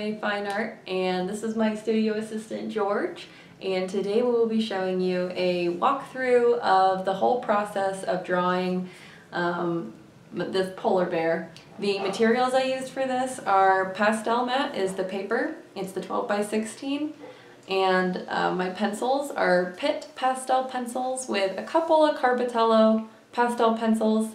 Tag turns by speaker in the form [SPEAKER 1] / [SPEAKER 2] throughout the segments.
[SPEAKER 1] Everyday Fine Art, and this is my studio assistant George, and today we will be showing you a walkthrough of the whole process of drawing this polar bear. The materials I used for this are pastel mat is the paper, it's the 12 by 16, and my pencils are Pitt pastel pencils with a couple of Carbatello pastel pencils,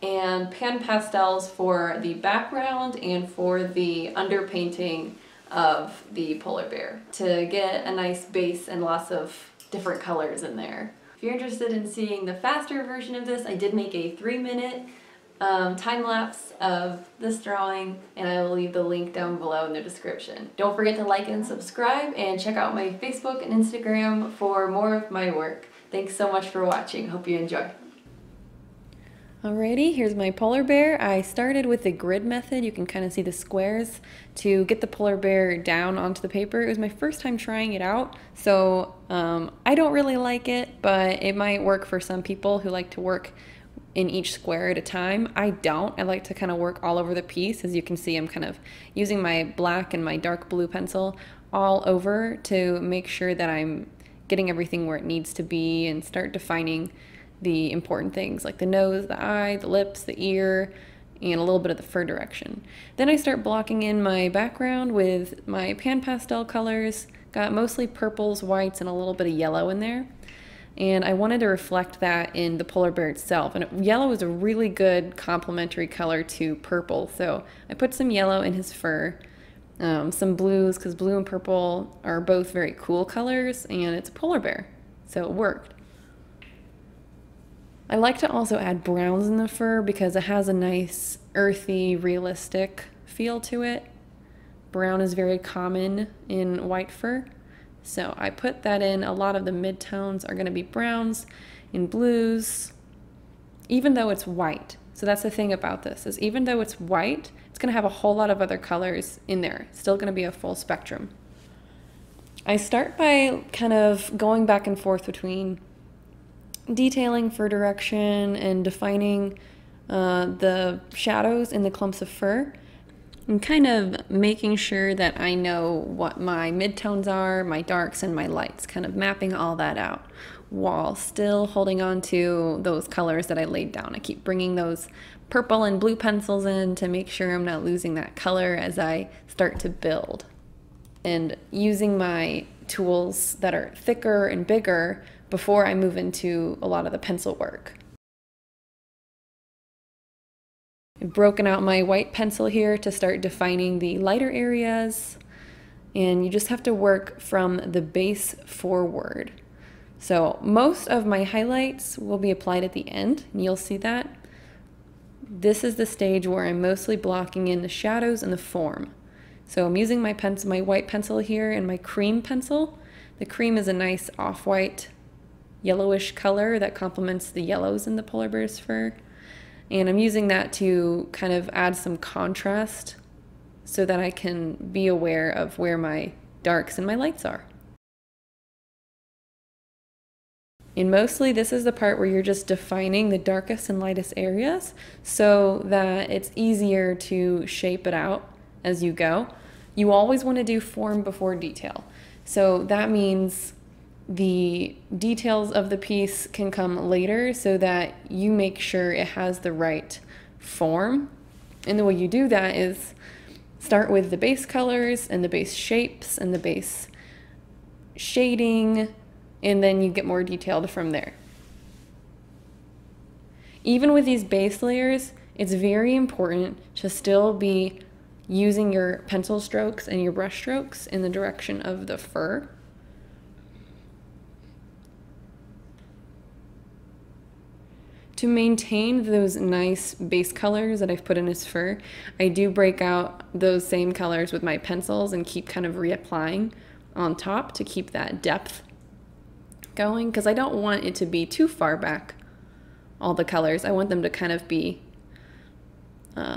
[SPEAKER 1] and pan pastels for the background and for the underpainting of the polar bear to get a nice base and lots of different colors in there. If you're interested in seeing the faster version of this, I did make a 3-minute time lapse of this drawing, and I will leave the link down below in the description. Don't forget to like and subscribe, and check out my Facebook and Instagram for more of my work. Thanks so much for watching. Hope you enjoy. Alrighty, here's my polar bear. I started with the grid method. You can kind of see the squares to get the polar bear down onto the paper. It was my first time trying it out, so I don't really like it, but it might work for some people who like to work in each square at a time. I don't. I like to kind of work all over the piece. As you can see, I'm kind of using my black and my dark blue pencil all over to make sure that I'm getting everything where it needs to be and start defining the important things like the nose, the eye, the lips, the ear, and a little bit of the fur direction. Then I start blocking in my background with my pan pastel colors. Got mostly purples, whites, and a little bit of yellow in there. And I wanted to reflect that in the polar bear itself. And yellow is a really good complementary color to purple. So I put some yellow in his fur, some blues, because blue and purple are both very cool colors, and it's a polar bear, so it worked. I like to also add browns in the fur because it has a nice earthy, realistic feel to it. Brown is very common in white fur, so I put that in. A lot of the midtones are going to be browns and blues, even though it's white. So that's the thing about this, is even though it's white, it's going to have a whole lot of other colors in there. It's still going to be a full spectrum. I start by kind of going back and forth between detailing fur direction and defining the shadows in the clumps of fur, and kind of making sure that I know what my midtones are, my darks, and my lights, kind of mapping all that out while still holding on to those colors that I laid down. I keep bringing those purple and blue pencils in to make sure I'm not losing that color as I start to build, and using my tools that are thicker and bigger before I move into a lot of the pencil work. I've broken out my white pencil here to start defining the lighter areas, and you just have to work from the base forward. So most of my highlights will be applied at the end, and you'll see that. This is the stage where I'm mostly blocking in the shadows and the form. So I'm using my pencil, my white pencil here, and my cream pencil. The cream is a nice off-white yellowish color that complements the yellows in the polar bear's fur, and I'm using that to kind of add some contrast so that I can be aware of where my darks and my lights are. And mostly this is the part where you're just defining the darkest and lightest areas so that it's easier to shape it out as you go. You always want to do form before detail, so that means the details of the piece can come later so that you make sure it has the right form. And the way you do that is start with the base colors and the base shapes and the base shading, and then you get more detailed from there. Even with these base layers, it's very important to still be using your pencil strokes and your brush strokes in the direction of the fur. To maintain those nice base colors that I've put in his fur, I do break out those same colors with my pencils and keep kind of reapplying on top to keep that depth going, because I don't want it to be too far back, all the colors. I want them to kind of be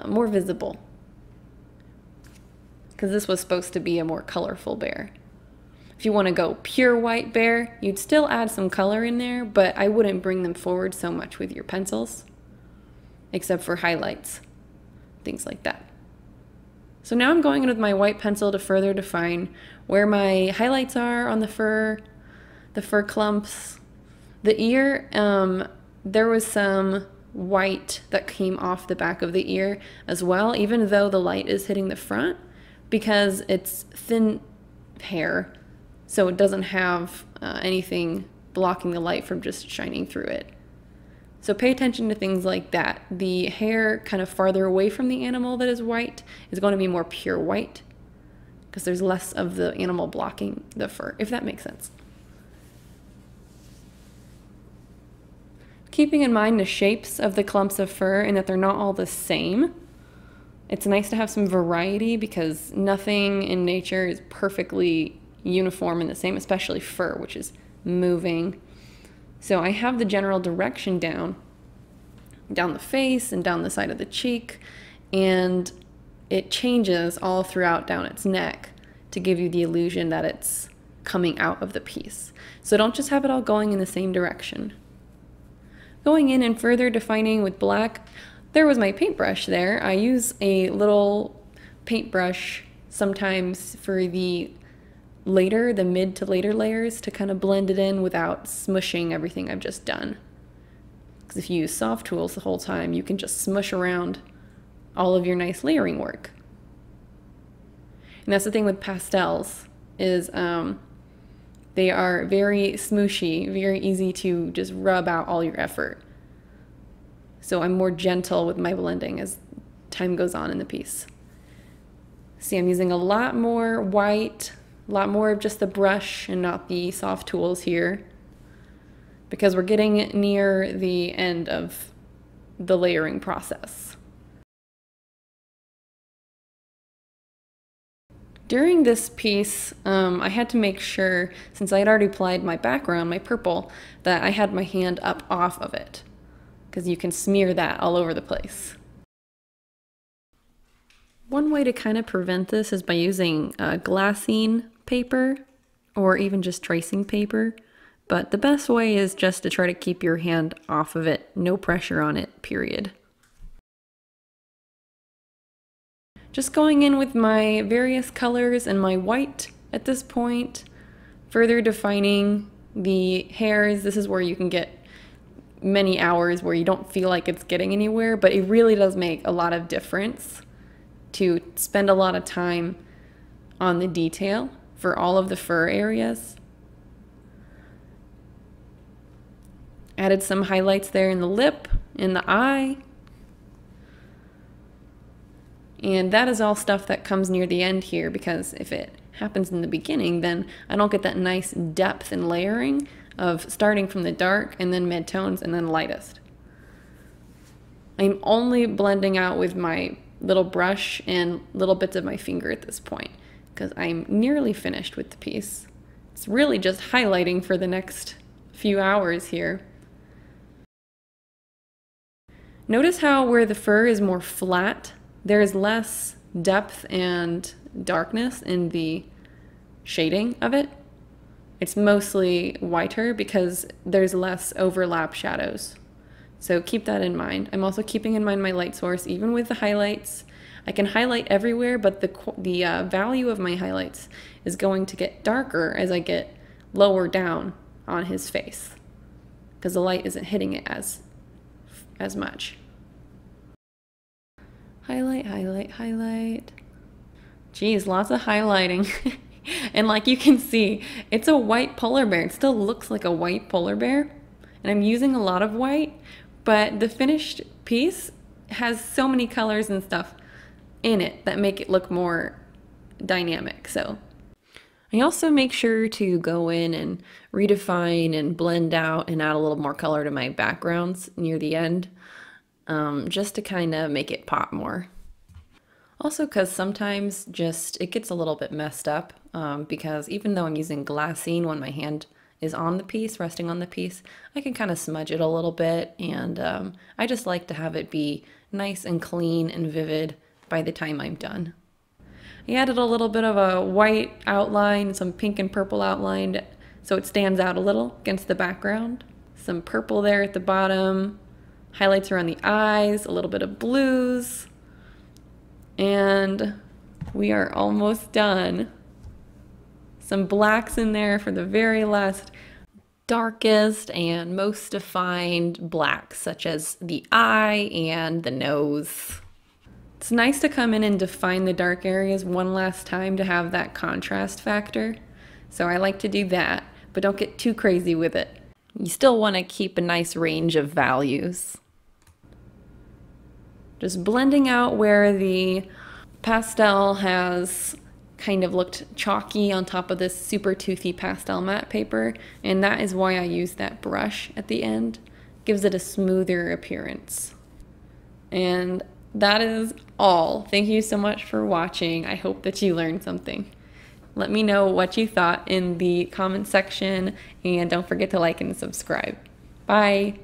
[SPEAKER 1] more visible, because this was supposed to be a more colorful bear. If you want to go pure white bear, you'd still add some color in there, but I wouldn't bring them forward so much with your pencils, except for highlights, things like that. So now I'm going in with my white pencil to further define where my highlights are on the fur clumps. The ear, there was some white that came off the back of the ear as well, even though the light is hitting the front, because it's thin hair, so it doesn't have anything blocking the light from just shining through it. So pay attention to things like that. The hair kind of farther away from the animal that is white is going to be more pure white because there's less of the animal blocking the fur, if that makes sense. Keeping in mind the shapes of the clumps of fur and that they're not all the same, it's nice to have some variety because nothing in nature is perfectly uniform and the same, especially fur, which is moving. So I have the general direction down the face and down the side of the cheek, and it changes all throughout down its neck to give you the illusion that it's coming out of the piece. So don't just have it all going in the same direction. Going in and further defining with black, there was my paintbrush there. I use a little paintbrush sometimes for the mid to later layers to kind of blend it in without smushing everything I've just done. Because if you use soft tools the whole time, you can just smush around all of your nice layering work. And that's the thing with pastels, is they are very smooshy, very easy to just rub out all your effort. So I'm more gentle with my blending as time goes on in the piece. See, I'm using a lot more white, a lot more of just the brush and not the soft tools here, because we're getting near the end of the layering process. During this piece, I had to make sure, since I had already applied my background, my purple, that I had my hand up off of it, because you can smear that all over the place. One way to kind of prevent this is by using glassine paper or even just tracing paper, but the best way is just to try to keep your hand off of it, no pressure on it, period. Just going in with my various colors and my white at this point, further defining the hairs. This is where you can get many hours where you don't feel like it's getting anywhere, but it really does make a lot of difference to spend a lot of time on the detail for all of the fur areas. Added some highlights there in the lip, in the eye. And that is all stuff that comes near the end here, because if it happens in the beginning, then I don't get that nice depth and layering of starting from the dark and then mid-tones and then lightest. I'm only blending out with my little brush and little bits of my finger at this point, because I'm nearly finished with the piece. It's really just highlighting for the next few hours here. Notice how where the fur is more flat, there is less depth and darkness in the shading of it. It's mostly whiter because there's less overlap shadows. So keep that in mind. I'm also keeping in mind my light source, even with the highlights. I can highlight everywhere, but the value of my highlights is going to get darker as I get lower down on his face, because the light isn't hitting it as much. Highlight, highlight, highlight. Geez, lots of highlighting. And like you can see, it's a white polar bear. It still looks like a white polar bear. And I'm using a lot of white, but the finished piece has so many colors and stuff in it that make it look more dynamic. So I also make sure to go in and redefine and blend out and add a little more color to my backgrounds near the end, just to kind of make it pop more. Also, because sometimes just it gets a little bit messed up, because even though I'm using glassine when my hand is on the piece, resting on the piece, I can kind of smudge it a little bit, and I just like to have it be nice and clean and vivid by the time I'm done. I added a little bit of a white outline, some pink and purple outline, so it stands out a little against the background. Some purple there at the bottom, highlights around the eyes, a little bit of blues, and We are almost done. Some blacks in there for the very last darkest and most defined blacks, such as the eye and the nose. It's nice to come in and define the dark areas one last time to have that contrast factor. So I like to do that, but don't get too crazy with it. You still want to keep a nice range of values. Just blending out where the pastel has kind of looked chalky on top of this super toothy pastel matte paper, and that is why I use that brush at the end. Gives it a smoother appearance. And that is all. Thank you so much for watching. I hope that you learned something. Let me know what you thought in the comment section, and don't forget to like and subscribe. Bye!